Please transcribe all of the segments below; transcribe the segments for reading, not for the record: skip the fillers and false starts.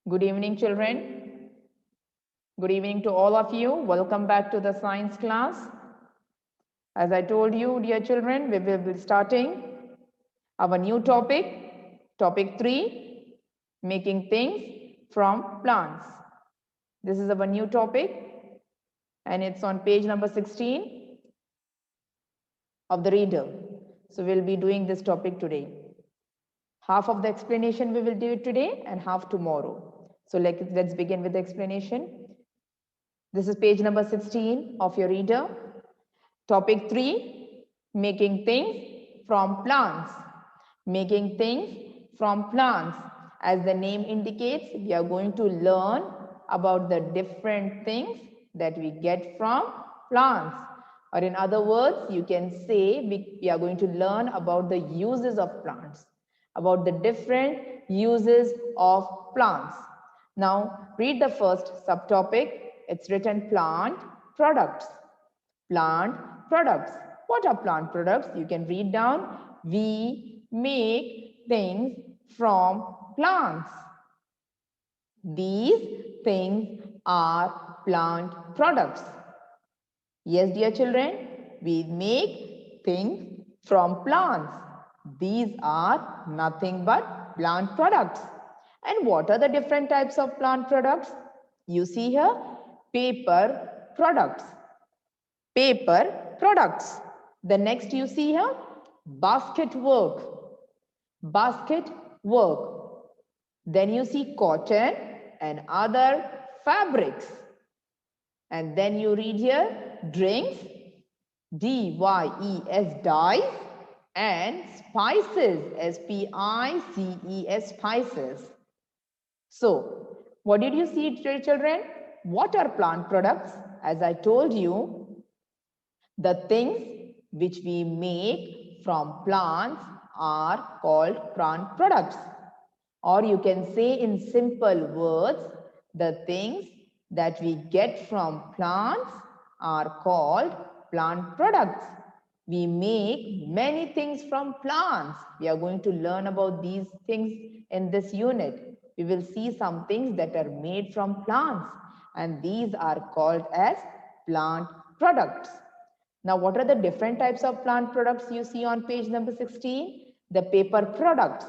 Good evening, children. Good evening to all of you. Welcome back to the science class. As I told you, dear children, we will be starting our new topic, topic 3, making things from plants. This is our new topic and it's on page number 16 of the reader. So we'll be doing this topic today. Half of the explanation we will do it today and half tomorrow. So let's begin with the explanation. This is page number 16 of your reader. Topic 3, making things from plants. Making things from plants. As the name indicates, we are going to learn about the different things that we get from plants. Or in other words, you can say we are going to learn about the uses of plants, about the different uses of plants. Now, read the first subtopic. It's written plant products. Plant products. What are plant products? You can read down. We make things from plants. These things are plant products. Yes, dear children, we make things from plants. These are nothing but plant products. And what are the different types of plant products? You see here, paper products. Paper products. The next you see here, basket work. Basket work. Then you see cotton and other fabrics. And then you read here, drinks, D-Y-E-S, dyes, and spices, S-P-I-C-E-S, spices. So, what did you see, children? What are plant products? As I told you, the things which we make from plants are called plant products. Or you can say in simple words, the things that we get from plants are called plant products. We make many things from plants. We are going to learn about these things in this unit. We will see some things that are made from plants, and these are called as plant products. Now, what are the different types of plant products you see on page number 16? The paper products.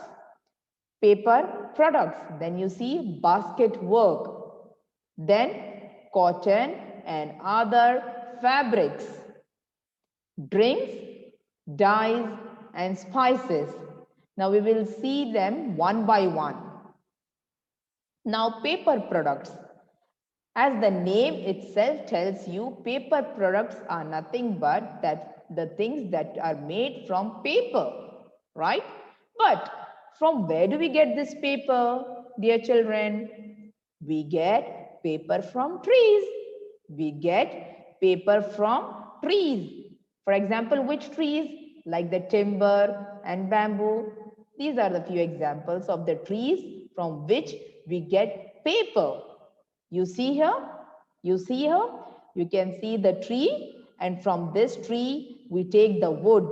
Paper products. Then you see basket work. Then cotton and other fabrics. Drinks, dyes, and spices. Now we will see them one by one. Now paper products. As the name itself tells you, paper products are nothing but the things that are made from paper, right? But from where do we get this paper, dear children? We get paper from trees. We get paper from trees. For example, which trees? Like the timber and bamboo. These are the few examples of the trees from which we get paper. You see here? You see here? You can see the tree, and from this tree, we take the wood,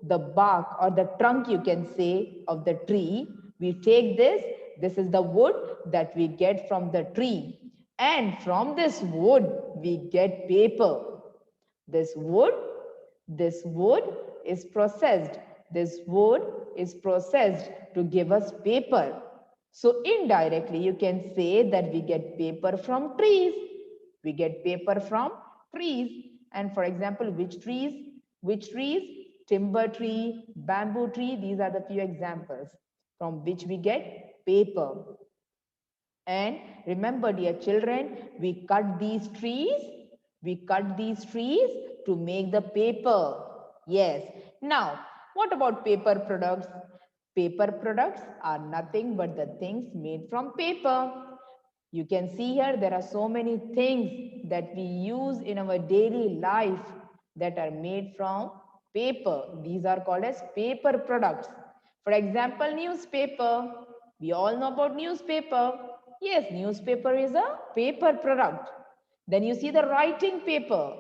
the bark or the trunk, you can say, of the tree. We take this. This is the wood that we get from the tree. And from this wood, we get paper. This wood is processed. This wood is processed to give us paper. So indirectly, you can say that we get paper from trees. We get paper from trees. And for example, which trees? Which trees? Timber tree, bamboo tree. These are the few examples from which we get paper. And remember, dear children, we cut these trees. We cut these trees to make the paper. Yes. Now, what about paper products? Paper products are nothing but the things made from paper. You can see here there are so many things that we use in our daily life that are made from paper. These are called as paper products. For example, newspaper. We all know about newspaper. Yes, newspaper is a paper product. Then you see the writing paper.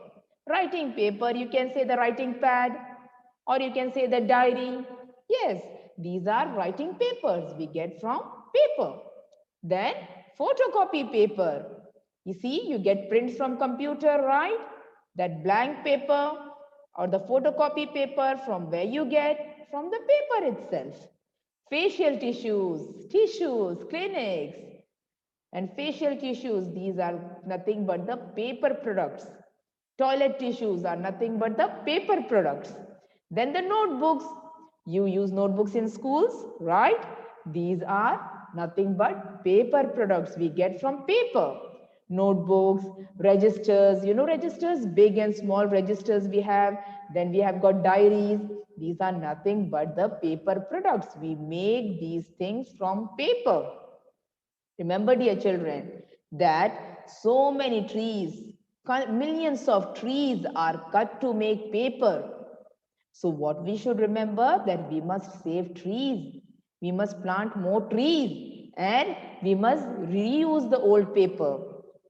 Writing paper, you can say the writing pad, or you can say the diary. Yes, these are writing papers we get from paper. Then photocopy paper. You see, you get prints from computer, right? That blank paper or the photocopy paper from where you get? From the paper itself. Facial tissues, clinics, and facial tissues, these are nothing but the paper products. Toilet tissues are nothing but the paper products. Then the notebooks, you use notebooks in schools, right? These are nothing but paper products we get from paper. Notebooks, registers, you know registers, big and small registers we have. Then we have got diaries. These are nothing but the paper products. We make these things from paper. Remember, dear children, that so many trees, millions of trees are cut to make paper. So what we should remember, that we must save trees. We must plant more trees and we must reuse the old paper.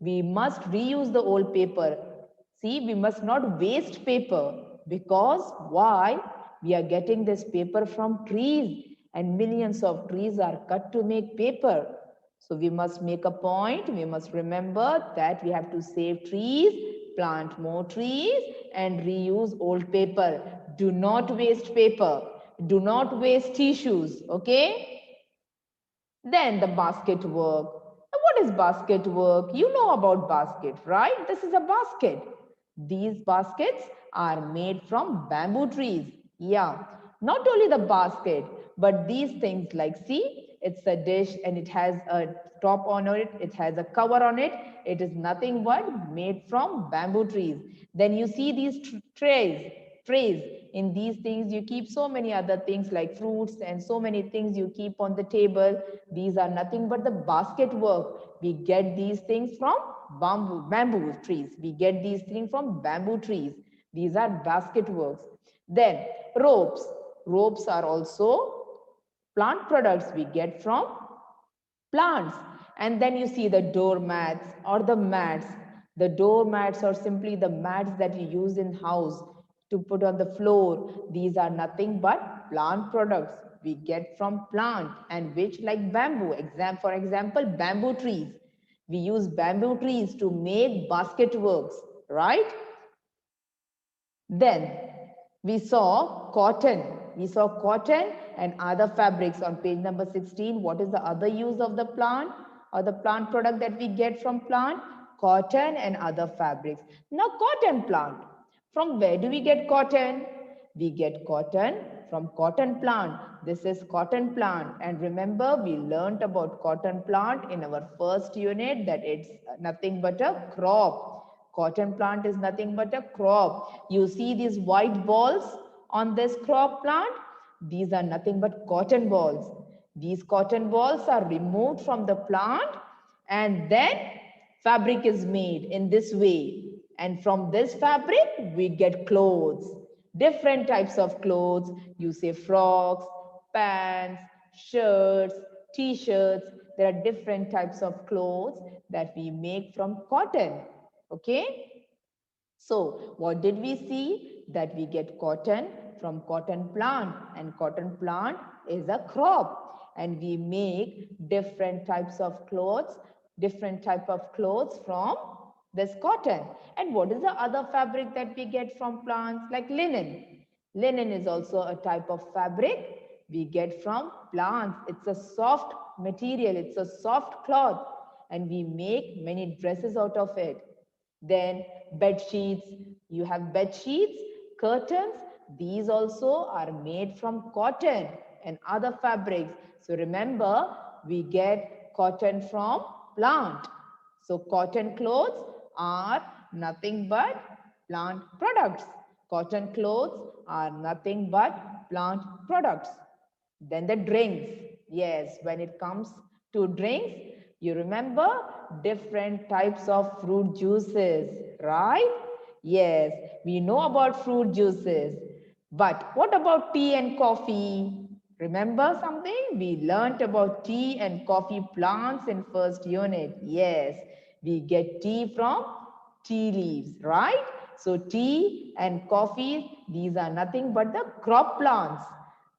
We must reuse the old paper. See, we must not waste paper, because why? We are getting this paper from trees and millions of trees are cut to make paper. So we must make a point, we must remember that we have to save trees, plant more trees and reuse old paper. Do not waste paper. Do not waste tissues, okay? Then the basket work. Now, what is basket work? You know about basket, right? This is a basket. These baskets are made from bamboo trees. Yeah, not only the basket, but these things like, see, it's a dish and it has a top on it, it has a cover on it. It is nothing but made from bamboo trees. Then you see these trays. In these things you keep so many other things like fruits and so many things you keep on the table. These are nothing but the basket work. We get these things from bamboo trees. We get these things from bamboo trees. These are basket works. Then ropes are also plant products we get from plants. And then you see the doormats or the mats. The doormats are simply the mats that you use in house to put on the floor. These are nothing but plant products we get from plant, and which, like bamboo, for example, bamboo trees. We use bamboo trees to make basket works, right? Then we saw cotton. We saw cotton and other fabrics on page number 16. What is the other use of the plant or the plant product that we get from plant? Cotton and other fabrics. Now, cotton plant. From where do we get cotton? We get cotton from cotton plant. This is cotton plant. And remember, we learned about cotton plant in our first unit, that it's nothing but a crop. Cotton plant is nothing but a crop. You see these white balls on this crop plant? These are nothing but cotton balls. These cotton balls are removed from the plant and then fabric is made in this way. And from this fabric, we get clothes, different types of clothes. You say frocks, pants, shirts, t-shirts. There are different types of clothes that we make from cotton. Okay. So what did we see? That we get cotton from cotton plant, and cotton plant is a crop, and we make different types of clothes, from this cotton. And what is the other fabric that we get from plants? Like linen. Linen is also a type of fabric we get from plants. It's a soft material, it's a soft cloth, and we make many dresses out of it. Then bed sheets, you have bed sheets, curtains, these also are made from cotton and other fabrics. So remember, we get cotton from plant. So cotton clothes are nothing but plant products. Cotton clothes are nothing but plant products. Then the drinks. Yes, when it comes to drinks, you remember different types of fruit juices, right? Yes, we know about fruit juices. But what about tea and coffee? Remember something? We learnt about tea and coffee plants in first unit. Yes, we get tea from tea leaves, right? So tea and coffee, these are nothing but the crop plants.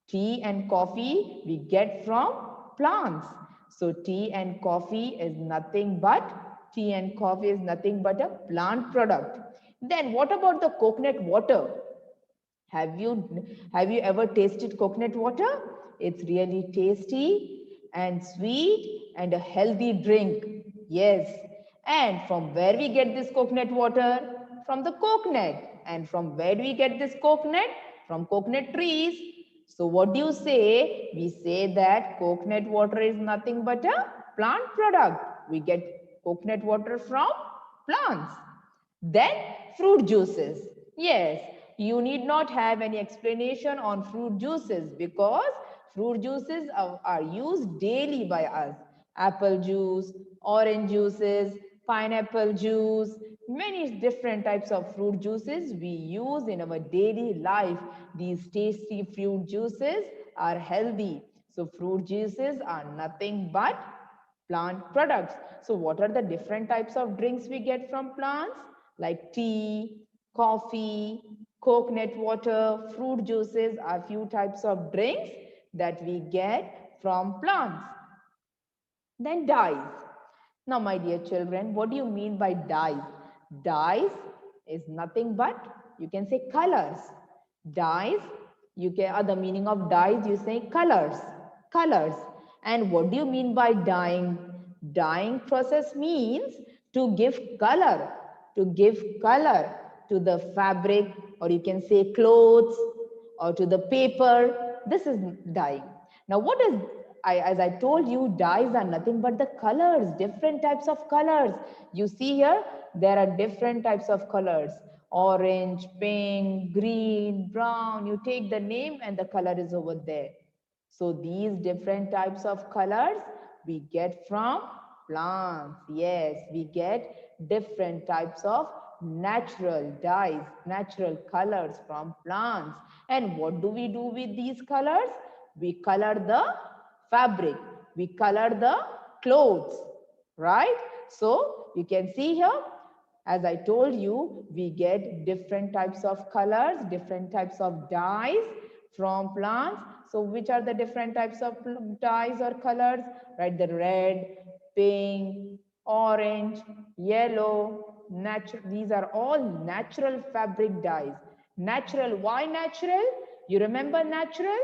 Tea and coffee we get from plants. So tea and coffee is nothing but a plant product. Then what about the coconut water? Have you ever tasted coconut water? It's really tasty and sweet and a healthy drink. Yes. And from where we get this coconut water? From the coconut. And from where do we get this coconut? From coconut trees. So what do you say? We say that coconut water is nothing but a plant product. We get coconut water from plants. Then fruit juices. Yes, you need not have any explanation on fruit juices because fruit juices are used daily by us. Apple juice, orange juices, pineapple juice, many different types of fruit juices we use in our daily life. These tasty fruit juices are healthy. So fruit juices are nothing but plant products. So what are the different types of drinks we get from plants? Like tea, coffee, coconut water, fruit juices are few types of drinks that we get from plants. Then dyes. Now, my dear children, what do you mean by dyes? Dyes is nothing but, you can say colors. Dyes, the meaning of dyes, you say colors. Colors. And what do you mean by dyeing? Dyeing process means to give color, to the fabric, or you can say clothes, or to the paper. This is dyeing. Now, as I told you, dyes are nothing but the colors, different types of colors. You see here, there are different types of colors. Orange, pink, green, brown. You take the name and the color is over there. So these different types of colors we get from plants. Yes, we get different types of natural dyes, natural colors from plants. And what do we do with these colors? We color the fabric, we color the clothes, right? So you can see here, as I told you, we get different types of colors, different types of dyes from plants. So which are the different types of dyes or colors? Right, the red, pink, orange, yellow, natural. These are all natural fabric dyes. Natural, why natural? You remember natural?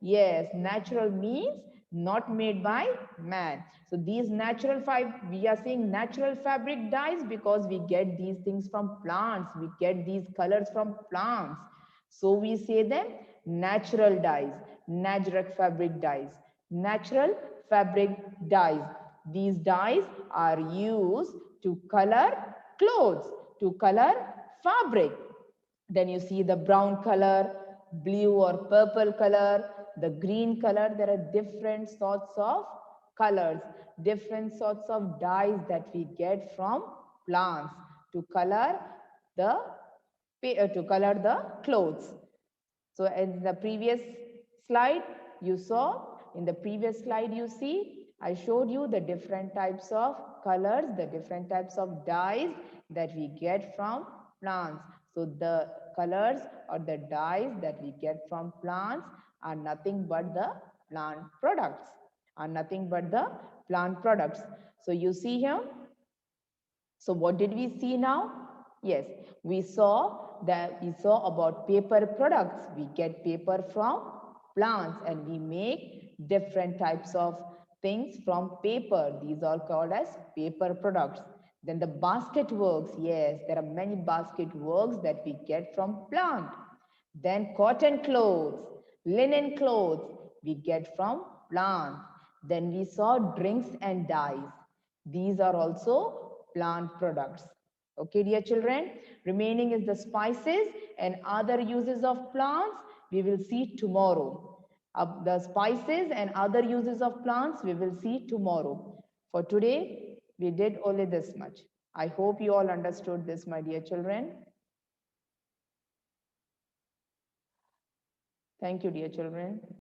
Yes, natural means not made by man. So these we are saying natural fabric dyes because we get these things from plants. We get these colors from plants. So we say them natural dyes, natural fabric dyes, natural fabric dyes. These dyes are used to color clothes, to color fabric. Then you see the brown color, blue or purple color, the green color. There are different sorts of colors, different sorts of dyes that we get from plants to color the clothes. So in the previous slide, you see, I showed you the different types of colors, the different types of dyes that we get from plants. So the colors or the dyes that we get from plants are nothing but the plant products, So you see here, so what did we see now? Yes, we saw about paper products. We get paper from plants and we make different types of things from paper. These are called as paper products. Then the basket works. Yes, there are many basket works that we get from plant. Then cotton clothes, linen clothes we get from plant. Then we saw drinks and dyes. These are also plant products. Okay, dear children, remaining is the spices and other uses of plants we will see tomorrow. The spices and other uses of plants we will see tomorrow. For today, we did only this much. I hope you all understood this, my dear children. Thank you, dear children.